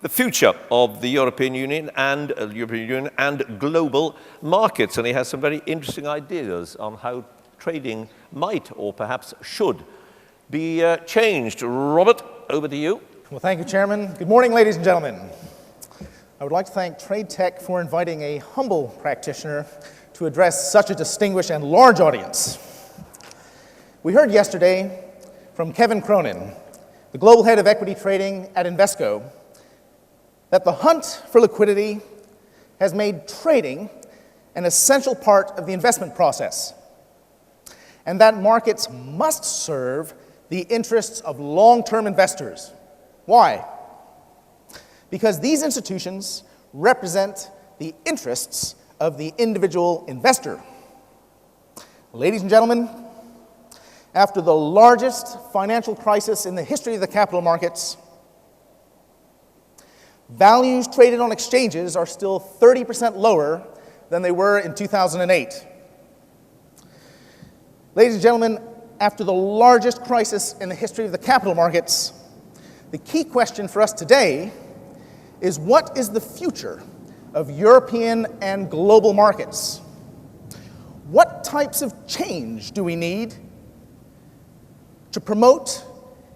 the future of the European Union and global markets. And he has some very interesting ideas on how trading might or perhaps should be changed. Robert, over to you. Well, thank you, Chairman. Good morning, ladies and gentlemen. I would like to thank TradeTech for inviting a humble practitioner to address such a distinguished and large audience. We heard yesterday from Kevin Cronin, the global head of equity trading at Invesco, that the hunt for liquidity has made trading an essential part of the investment process, and that markets must serve the interests of long-term investors. Why? Because these institutions represent the interests of the individual investor. Ladies and gentlemen, after the largest financial crisis in the history of the capital markets, values traded on exchanges are still 30% lower than they were in 2008. Ladies and gentlemen, after the largest crisis in the history of the capital markets, the key question for us today is, what is the future of European and global markets? What types of change do we need to promote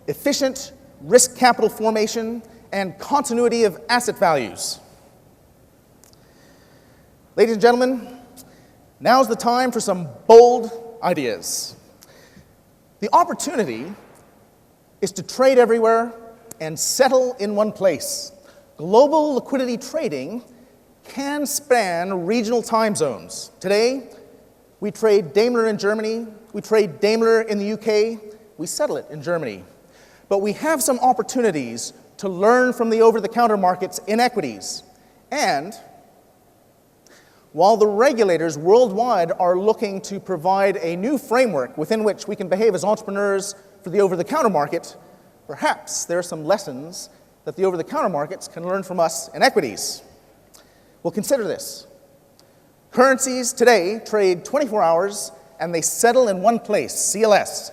efficient risk capital formation and continuity of asset values? Ladies and gentlemen, now's the time for some bold ideas. The opportunity is to trade everywhere and settle in one place. Global liquidity trading can span regional time zones. Today, we trade Daimler in Germany, we trade Daimler in the UK, we settle it in Germany. But we have some opportunities to learn from the over-the-counter markets in equities. And while the regulators worldwide are looking to provide a new framework within which we can behave as entrepreneurs for the over-the-counter market, perhaps there are some lessons that the over-the-counter markets can learn from us in equities. Well, consider this. Currencies today trade 24 hours and they settle in one place, CLS.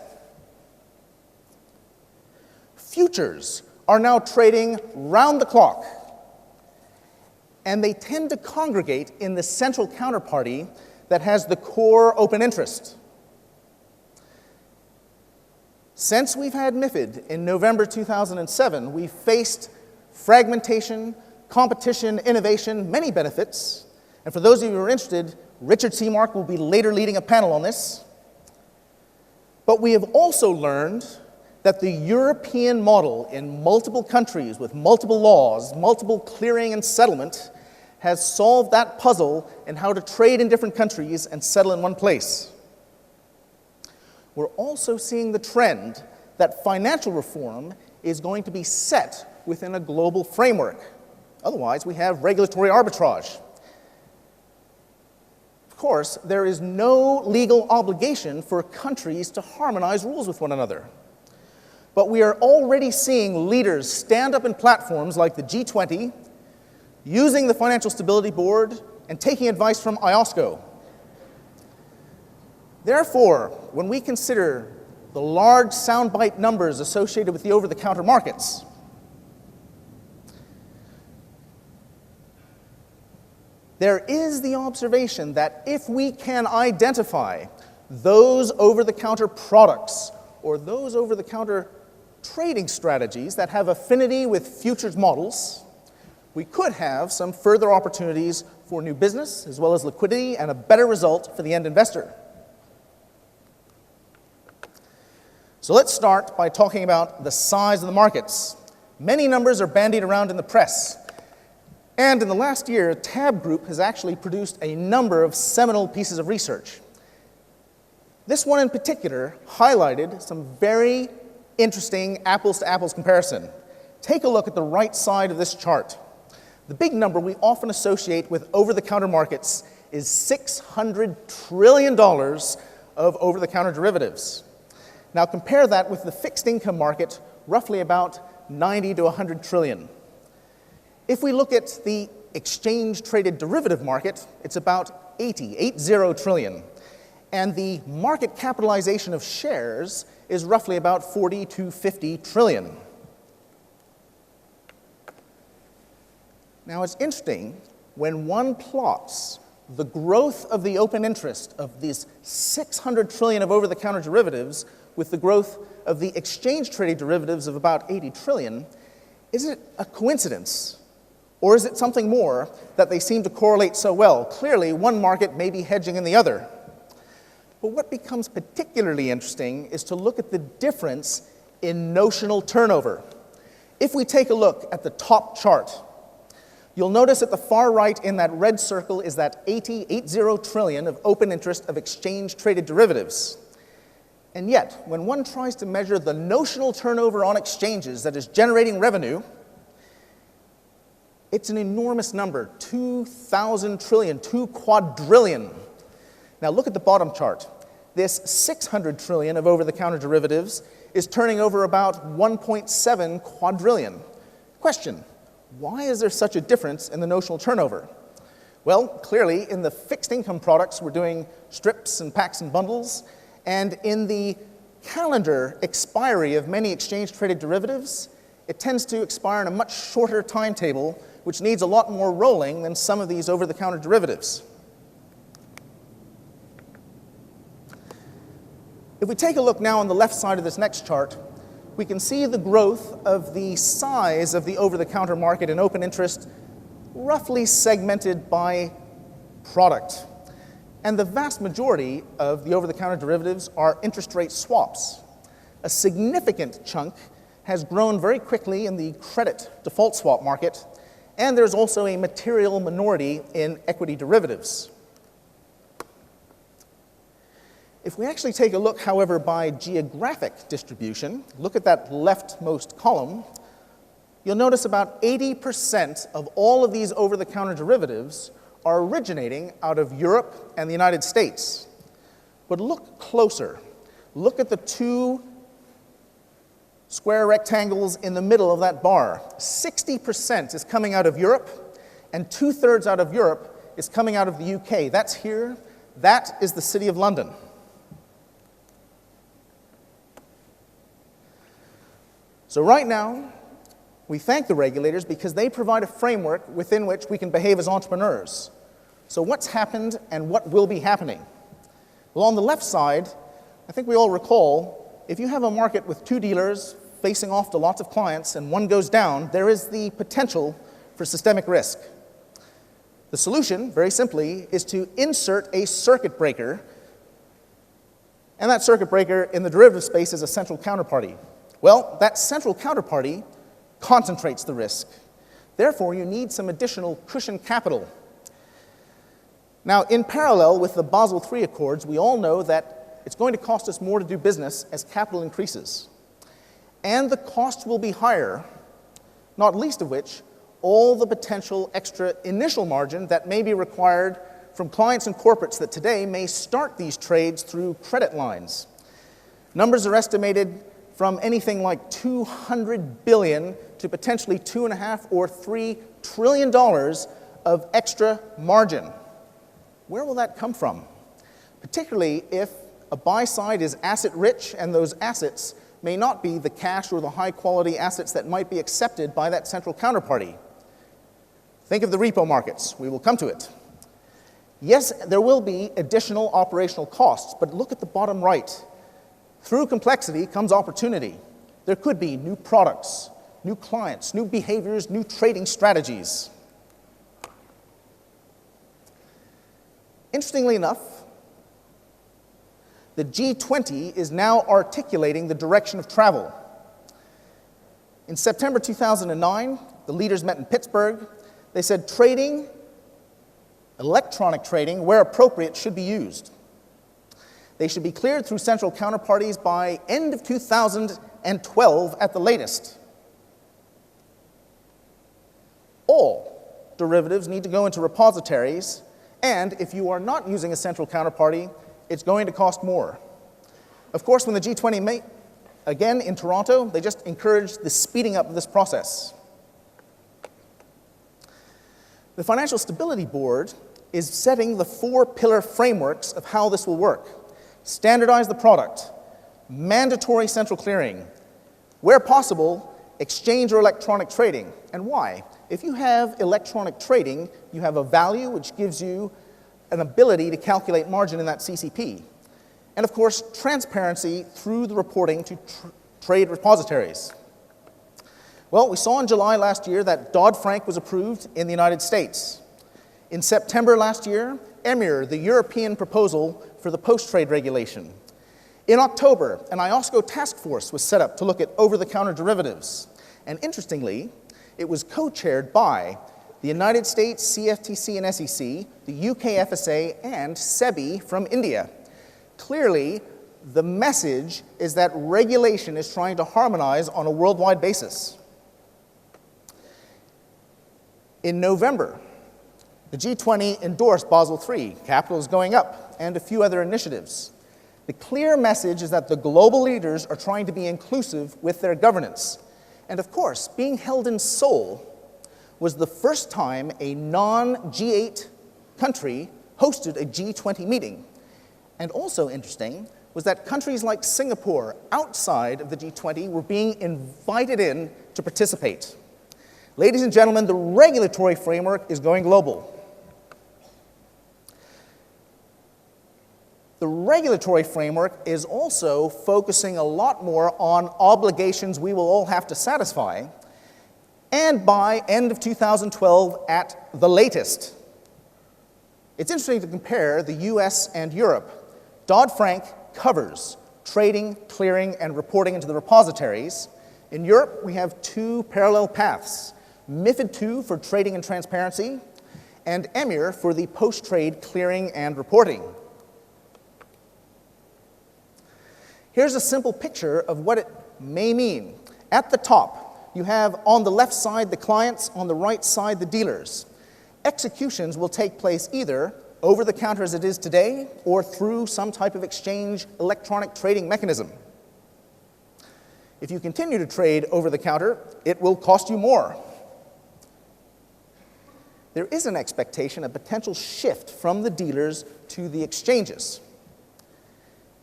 Futures are now trading round the clock, and they tend to congregate in the central counterparty that has the core open interest. Since we've had MiFID in November 2007, we've faced fragmentation, competition, innovation, many benefits. And for those of you who are interested, Richard Seamark will be later leading a panel on this. But we have also learned that the European model in multiple countries with multiple laws, multiple clearing and settlement, has solved that puzzle in how to trade in different countries and settle in one place. We're also seeing the trend that financial reform is going to be set within a global framework. Otherwise, we have regulatory arbitrage. Of course, there is no legal obligation for countries to harmonize rules with one another. But we are already seeing leaders stand up in platforms like the G20, using the Financial Stability Board, and taking advice from IOSCO. Therefore, when we consider the large soundbite numbers associated with the over-the-counter markets, there is the observation that if we can identify those over-the-counter products or those over-the-counter trading strategies that have affinity with futures models, we could have some further opportunities for new business as well as liquidity and a better result for the end investor. So let's start by talking about the size of the markets. Many numbers are bandied around in the press. And in the last year, Tab Group has actually produced a number of seminal pieces of research. This one in particular highlighted some very interesting apples-to-apples comparison. Take a look at the right side of this chart. The big number we often associate with over-the-counter markets is $600 trillion of over-the-counter derivatives. Now compare that with the fixed income market, roughly about 90 to 100 trillion. If we look at the exchange-traded derivative market, it's about 80 trillion. And the market capitalization of shares is roughly about 40 to 50 trillion. Now, it's interesting when one plots the growth of the open interest of these 600 trillion of over-the-counter derivatives with the growth of the exchange-traded derivatives of about 80 trillion, is it a coincidence? Or is it something more that they seem to correlate so well? Clearly, one market may be hedging in the other. But what becomes particularly interesting is to look at the difference in notional turnover. If we take a look at the top chart, you'll notice at the far right in that red circle is that 80 trillion of open interest of exchange-traded derivatives. And yet, when one tries to measure the notional turnover on exchanges that is generating revenue, it's an enormous number, 2,000 trillion, 2 quadrillion. Now look at the bottom chart. This 600 trillion of over-the-counter derivatives is turning over about 1.7 quadrillion. Question, why is there such a difference in the notional turnover? Well, clearly, in the fixed income products, we're doing strips and packs and bundles, and in the calendar expiry of many exchange-traded derivatives, it tends to expire in a much shorter timetable, which needs a lot more rolling than some of these over-the-counter derivatives. If we take a look now on the left side of this next chart, we can see the growth of the size of the over-the-counter market in open interest, roughly segmented by product. And the vast majority of the over-the-counter derivatives are interest rate swaps. A significant chunk has grown very quickly in the credit default swap market, and there's also a material minority in equity derivatives. If we actually take a look, however, by geographic distribution, look at that leftmost column, you'll notice about 80% of all of these over-the-counter derivatives are originating out of Europe and the United States. But look closer. Look at the two square rectangles in the middle of that bar. 60% is coming out of Europe, and 2/3 out of Europe is coming out of the UK. That's here. That is the City of London. So right now, we thank the regulators because they provide a framework within which we can behave as entrepreneurs. So what's happened and what will be happening? Well, on the left side, I think we all recall, if you have a market with two dealers facing off to lots of clients and one goes down, there is the potential for systemic risk. The solution, very simply, is to insert a circuit breaker, and that circuit breaker in the derivative space is a central counterparty. Well, that central counterparty concentrates the risk. Therefore, you need some additional cushion capital. Now, in parallel with the Basel III Accords, we all know that it's going to cost us more to do business as capital increases. And the costs will be higher, not least of which, all the potential extra initial margin that may be required from clients and corporates that today may start these trades through credit lines. Numbers are estimated from anything like 200 billion to potentially $2.5 or $3 trillion of extra margin. Where will that come from? Particularly if a buy side is asset rich and those assets may not be the cash or the high quality assets that might be accepted by that central counterparty. Think of the repo markets. We will come to it. Yes, there will be additional operational costs, but look at the bottom right. Through complexity comes opportunity. There could be new products, new clients, new behaviors, new trading strategies. Interestingly enough, the G20 is now articulating the direction of travel. In September 2009, the leaders met in Pittsburgh. They said trading, electronic trading, where appropriate, should be used. They should be cleared through central counterparties by end of 2012 at the latest. All derivatives need to go into repositories, and if you are not using a central counterparty, it's going to cost more. Of course, when the G20 met again in Toronto, they just encouraged the speeding up of this process. The Financial Stability Board is setting the 4-pillar frameworks of how this will work. Standardize the product, mandatory central clearing, where possible, exchange or electronic trading. And why? If you have electronic trading, you have a value which gives you an ability to calculate margin in that CCP. And of course, transparency through the reporting to trade repositories. Well, we saw in July last year that Dodd-Frank was approved in the United States. In September last year, EMIR, the European proposal for the post-trade regulation. In October, an IOSCO task force was set up to look at over-the-counter derivatives. And interestingly, it was co-chaired by the United States, CFTC and SEC, the UK FSA, and SEBI from India. Clearly, the message is that regulation is trying to harmonize on a worldwide basis. In November, the G20 endorsed Basel III, capital is going up, and a few other initiatives. The clear message is that the global leaders are trying to be inclusive with their governance. And of course, being held in Seoul was the first time a non-G8 country hosted a G20 meeting. And also interesting was that countries like Singapore, outside of the G20, were being invited in to participate. Ladies and gentlemen, the regulatory framework is going global. The regulatory framework is also focusing a lot more on obligations we will all have to satisfy, and by end of 2012 at the latest. It's interesting to compare the US and Europe. Dodd-Frank covers trading, clearing, and reporting into the repositories. In Europe, we have two parallel paths. MiFID II for trading and transparency, and EMIR for the post-trade clearing and reporting. Here's a simple picture of what it may mean. At the top, you have on the left side the clients, on the right side the dealers. Executions will take place either over the counter as it is today or through some type of exchange electronic trading mechanism. If you continue to trade over the counter, it will cost you more. There is an expectation, a potential shift from the dealers to the exchanges.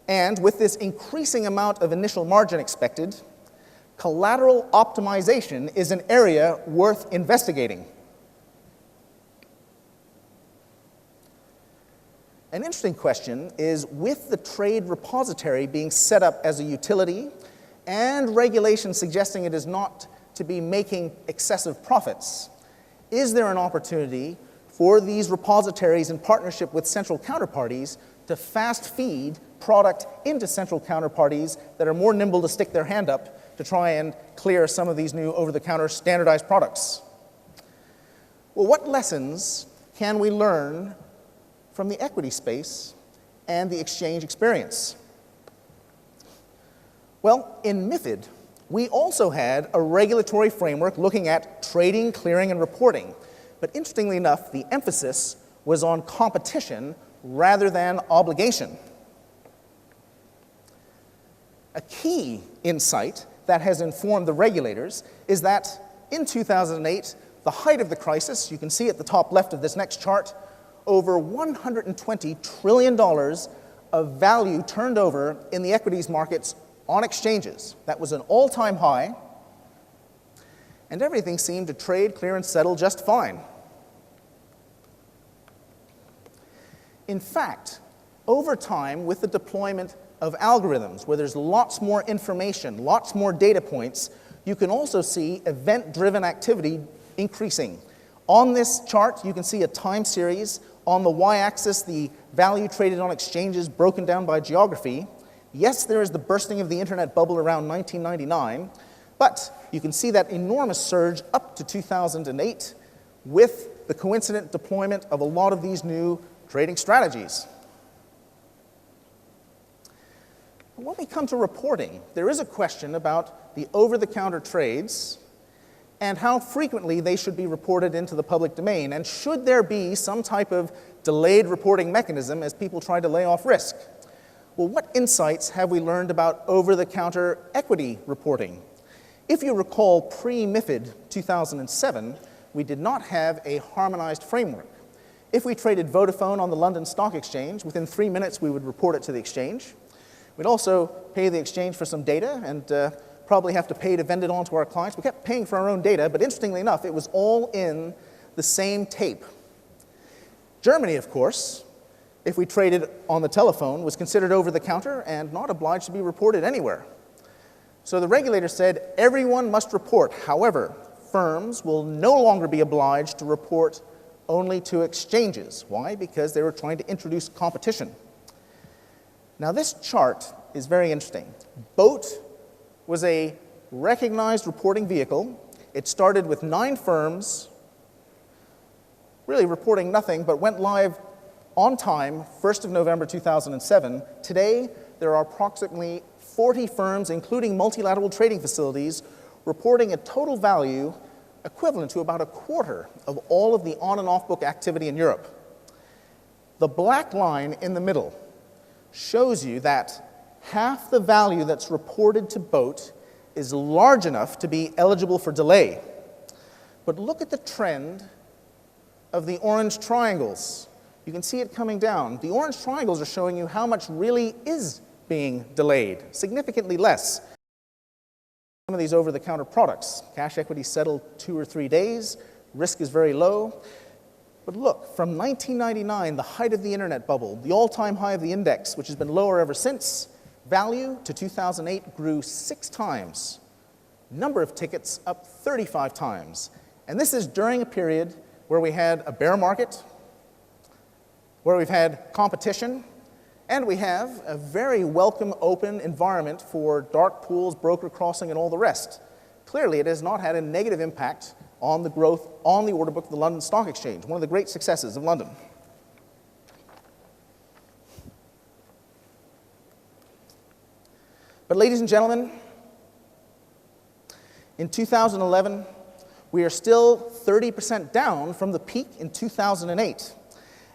And with this increasing amount of initial margin expected, collateral optimization is an area worth investigating. An interesting question is, with the trade repository being set up as a utility and regulation suggesting it is not to be making excessive profits, is there an opportunity for these repositories in partnership with central counterparties to fast feed product into central counterparties that are more nimble to stick their hand up to try and clear some of these new over-the-counter standardized products? Well, what lessons can we learn from the equity space and the exchange experience? Well, in MiFID, we also had a regulatory framework looking at trading, clearing, and reporting. But interestingly enough, the emphasis was on competition rather than obligation. A key insight that has informed the regulators is that in 2008, the height of the crisis, you can see at the top left of this next chart, over $120 trillion of value turned over in the equities markets on exchanges. That was an all-time high, and everything seemed to trade, clear, and settle just fine. In fact, over time, with the deployment of algorithms, where there's lots more information, lots more data points, you can also see event-driven activity increasing. On this chart, you can see a time series. On the y-axis, the value traded on exchanges broken down by geography. Yes, there is the bursting of the internet bubble around 1999, but you can see that enormous surge up to 2008 with the coincident deployment of a lot of these new trading strategies. When we come to reporting, there is a question about the over-the-counter trades and how frequently they should be reported into the public domain, and should there be some type of delayed reporting mechanism as people try to lay off risk. Well, what insights have we learned about over-the-counter equity reporting? If you recall, pre-MiFID 2007, we did not have a harmonized framework. If we traded Vodafone on the London Stock Exchange, within 3 minutes we would report it to the exchange. We'd also pay the exchange for some data and probably have to pay to vend it on to our clients. We kept paying for our own data, but interestingly enough, it was all in the same tape. Germany, of course, if we traded on the telephone, was considered over-the-counter and not obliged to be reported anywhere. So the regulator said everyone must report. However, firms will no longer be obliged to report only to exchanges. Why? Because they were trying to introduce competition. Now this chart is very interesting. BOAT was a recognized reporting vehicle. It started with 9 firms, really reporting nothing, but went live on time, 1st of November 2007. Today, there are approximately 40 firms, including multilateral trading facilities, reporting a total value equivalent to about a quarter of all of the on and off book activity in Europe. The black line in the middle shows you that half the value that's reported to BOAT is large enough to be eligible for delay. But look at the trend of the orange triangles. You can see it coming down. The orange triangles are showing you how much really is being delayed, significantly less. Some of these over-the-counter products, cash equities settle 2 or 3 days, risk is very low. But look, from 1999, the height of the internet bubble, the all-time high of the index, which has been lower ever since, value to 2008 grew 6 times. Number of tickets up 35 times. And this is during a period where we had a bear market, where we've had competition, and we have a very welcome, open environment for dark pools, broker crossing, and all the rest. Clearly, it has not had a negative impact on the growth on the order book of the London Stock Exchange, one of the great successes of London. But ladies and gentlemen, in 2011, we are still 30% down from the peak in 2008.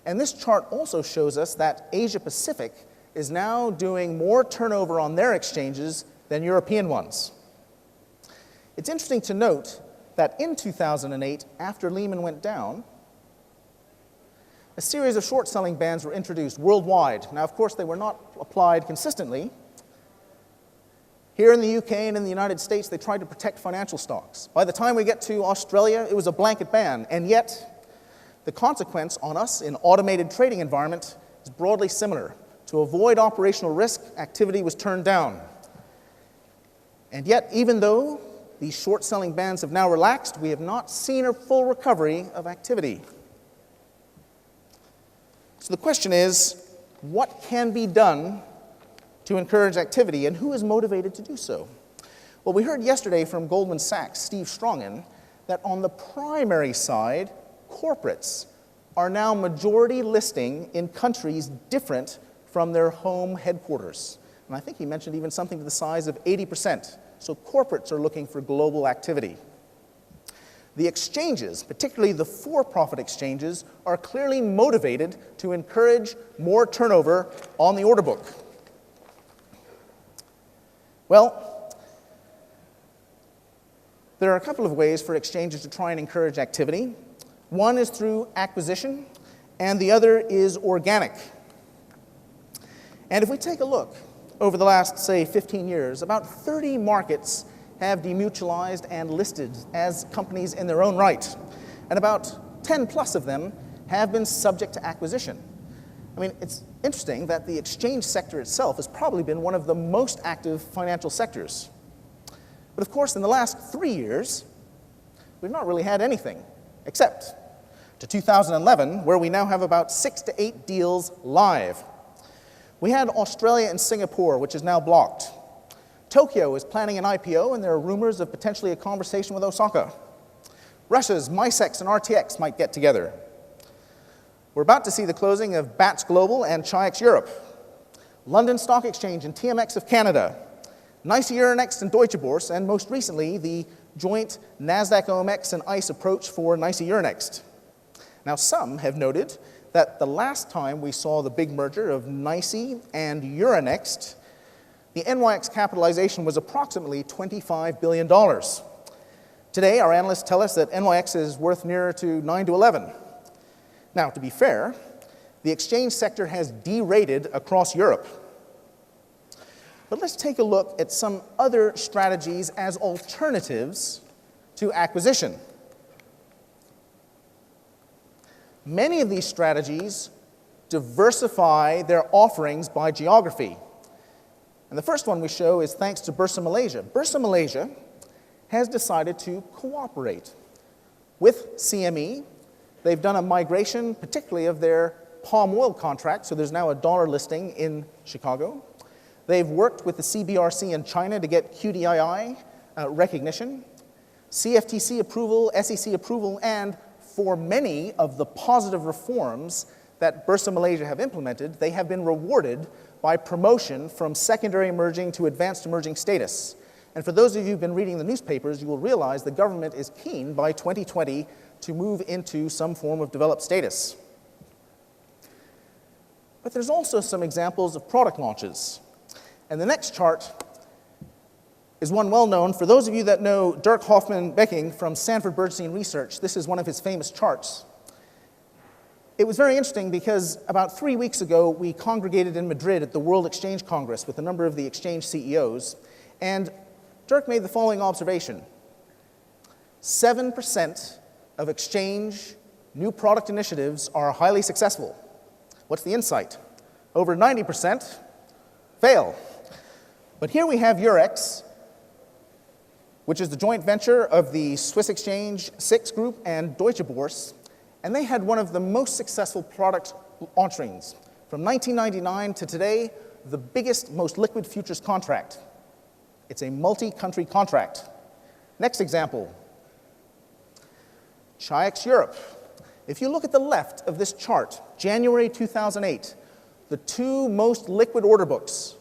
And this chart also shows us that Asia Pacific is now doing more turnover on their exchanges than European ones. It's interesting to note that in 2008, after Lehman went down, a series of short-selling bans were introduced worldwide. Now, of course, they were not applied consistently. Here in the UK and in the United States, they tried to protect financial stocks. By the time we get to Australia, it was a blanket ban, and yet the consequence on us in automated trading environment is broadly similar. To avoid operational risk, activity was turned down. And yet, even though these short-selling bans have now relaxed, we have not seen a full recovery of activity. So the question is, what can be done to encourage activity, and who is motivated to do so? Well, we heard yesterday from Goldman Sachs' Steve Strongen that on the primary side, corporates are now majority listing in countries different from their home headquarters. And I think he mentioned even something to the size of 80%. So corporates are looking for global activity. The exchanges, particularly the for-profit exchanges, are clearly motivated to encourage more turnover on the order book. Well, there are a couple of ways for exchanges to try and encourage activity. One is through acquisition, and the other is organic. And if we take a look over the last, say, 15 years, about 30 markets have demutualized and listed as companies in their own right. And about 10 plus of them have been subject to acquisition. I mean, it's interesting that the exchange sector itself has probably been one of the most active financial sectors. But of course, in the last 3 years, we've not really had anything, except to 2011, where we now have about 6 to 8 deals live. We had Australia and Singapore, which is now blocked. Tokyo is planning an IPO, and there are rumors of potentially a conversation with Osaka. Russia's MICEX and RTX might get together. We're about to see the closing of BATS Global and Chi-X Europe. London Stock Exchange and TMX of Canada. NYSE Euronext and Deutsche Börse, and most recently, the joint NASDAQ OMX and ICE approach for NYSE Euronext. Now, some have noted that the last time we saw the big merger of NYSE and Euronext, the NYX capitalization was approximately $25 billion. Today, our analysts tell us that NYX is worth nearer to 9 to 11. Now, to be fair, the exchange sector has derated across Europe. But let's take a look at some other strategies as alternatives to acquisition. Many of these strategies diversify their offerings by geography. And the first one we show is thanks to Bursa Malaysia. Bursa Malaysia has decided to cooperate with CME. They've done a migration, particularly of their palm oil contract, so there's now a dollar listing in Chicago. They've worked with the CBRC in China to get QDII recognition, CFTC approval, SEC approval, and for many of the positive reforms that Bursa Malaysia have implemented, they have been rewarded by promotion from secondary emerging to advanced emerging status. And for those of you who've been reading the newspapers, you will realize the government is keen by 2020 to move into some form of developed status. But there's also some examples of product launches. And the next chart is one well known. For those of you that know Dirk Hoffman-Becking from Sanford Bernstein Research, this is one of his famous charts. It was very interesting because about 3 weeks ago, we congregated in Madrid at the World Exchange Congress with a number of the exchange CEOs, and Dirk made the following observation. 7% of exchange new product initiatives are highly successful. What's the insight? Over 90% fail. But here we have Eurex, which is the joint venture of the Swiss Exchange SIX Group and Deutsche Börse, and they had one of the most successful product launchings. From 1999 to today, the biggest, most liquid futures contract. It's a multi-country contract. Next example, Chi-X Europe. If you look at the left of this chart, January 2008, the two most liquid order books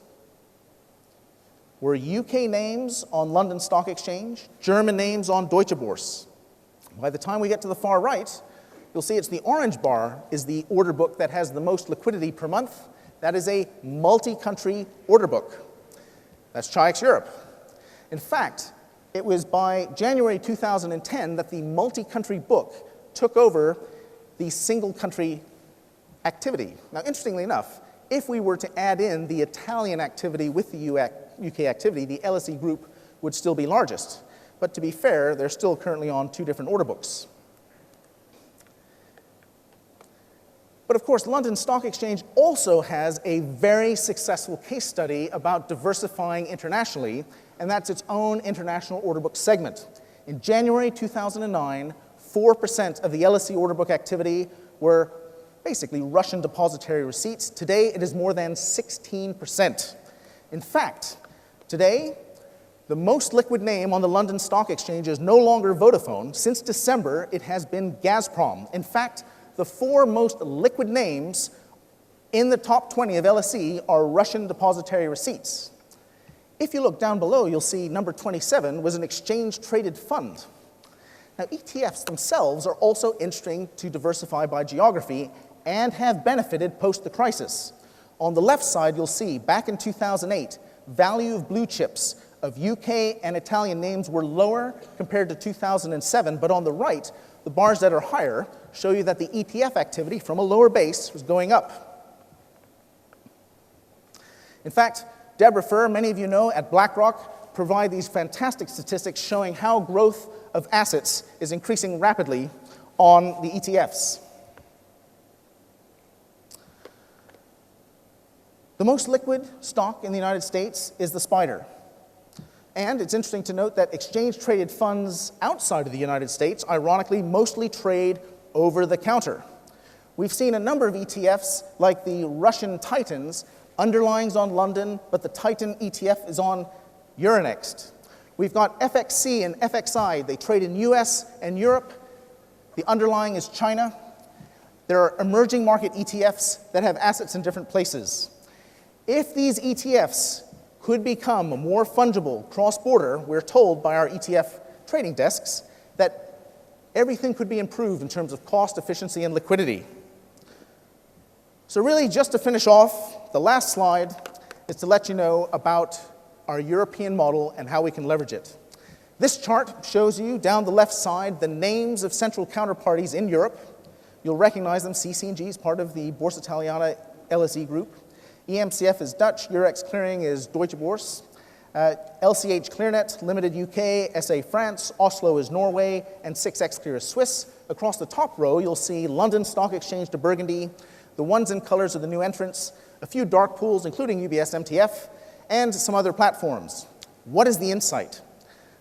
were UK names on London Stock Exchange, German names on Deutsche Börse. By the time we get to the far right, you'll see it's the orange bar is the order book that has the most liquidity per month. That is a multi-country order book. That's Chi-X Europe. In fact, it was by January 2010 that the multi-country book took over the single-country activity. Now, interestingly enough, if we were to add in the Italian activity with the UK activity, the LSE group would still be largest. But to be fair, they're still currently on two different order books. But of course, London Stock Exchange also has a very successful case study about diversifying internationally, and that's its own international order book segment. In January 2009, 4% of the LSE order book activity were basically Russian depository receipts. Today, it is more than 16%. In fact, today, the most liquid name on the London Stock Exchange is no longer Vodafone. Since December, it has been Gazprom. In fact, the four most liquid names in the top 20 of LSE are Russian depository receipts. If you look down below, you'll see number 27 was an exchange-traded fund. Now, ETFs themselves are also interesting to diversify by geography and have benefited post the crisis. On the left side, you'll see back in 2008, value of blue chips of UK and Italian names were lower compared to 2007, but on the right, the bars that are higher show you that the ETF activity from a lower base was going up. In fact, Deborah Furr, many of you know, at BlackRock, provide these fantastic statistics showing how growth of assets is increasing rapidly on the ETFs. The most liquid stock in the United States is the SPDR. And it's interesting to note that exchange-traded funds outside of the United States, ironically, mostly trade over the counter. We've seen a number of ETFs, like the Russian Titans, underlyings on London, but the Titan ETF is on Euronext. We've got FXC and FXI. They trade in US and Europe. The underlying is China. There are emerging market ETFs that have assets in different places. If these ETFs could become more fungible cross-border, we're told by our ETF trading desks that everything could be improved in terms of cost, efficiency, and liquidity. So really, just to finish off, the last slide is to let you know about our European model and how we can leverage it. This chart shows you, down the left side, the names of central counterparties in Europe. You'll recognize them. CC&G is part of the Borsa Italiana LSE group. EMCF is Dutch, Eurex Clearing is Deutsche Börse, LCH ClearNet Limited UK, SA France, Oslo is Norway, and 6X Clear is Swiss. Across the top row, you'll see London Stock Exchange de Burgundy, the ones in colors are the new entrants, a few dark pools, including UBS MTF, and some other platforms. What is the insight?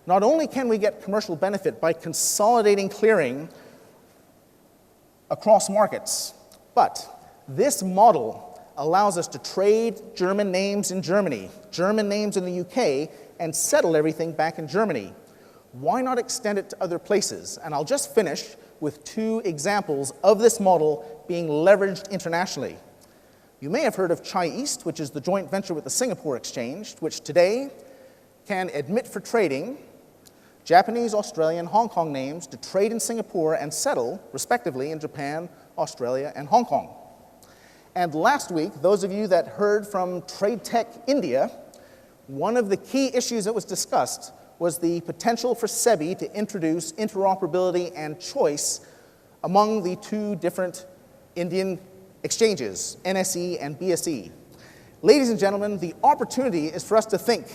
Not only can we get commercial benefit by consolidating clearing across markets, but this model allows us to trade German names in Germany, German names in the UK, and settle everything back in Germany. Why not extend it to other places? And I'll just finish with 2 examples of this model being leveraged internationally. You may have heard of Chai East, which is the joint venture with the Singapore Exchange, which today can admit for trading Japanese, Australian, Hong Kong names to trade in Singapore and settle, respectively, in Japan, Australia, and Hong Kong. And last week, those of you that heard from TradeTech India, one of the key issues that was discussed was the potential for SEBI to introduce interoperability and choice among the 2 different Indian exchanges, NSE and BSE. Ladies and gentlemen, the opportunity is for us to think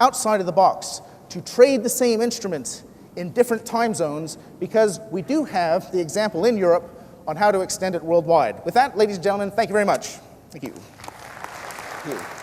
outside of the box, to trade the same instruments in different time zones, because we do have the example in Europe on how to extend it worldwide. With that, ladies and gentlemen, thank you very much. Thank you. Thank you.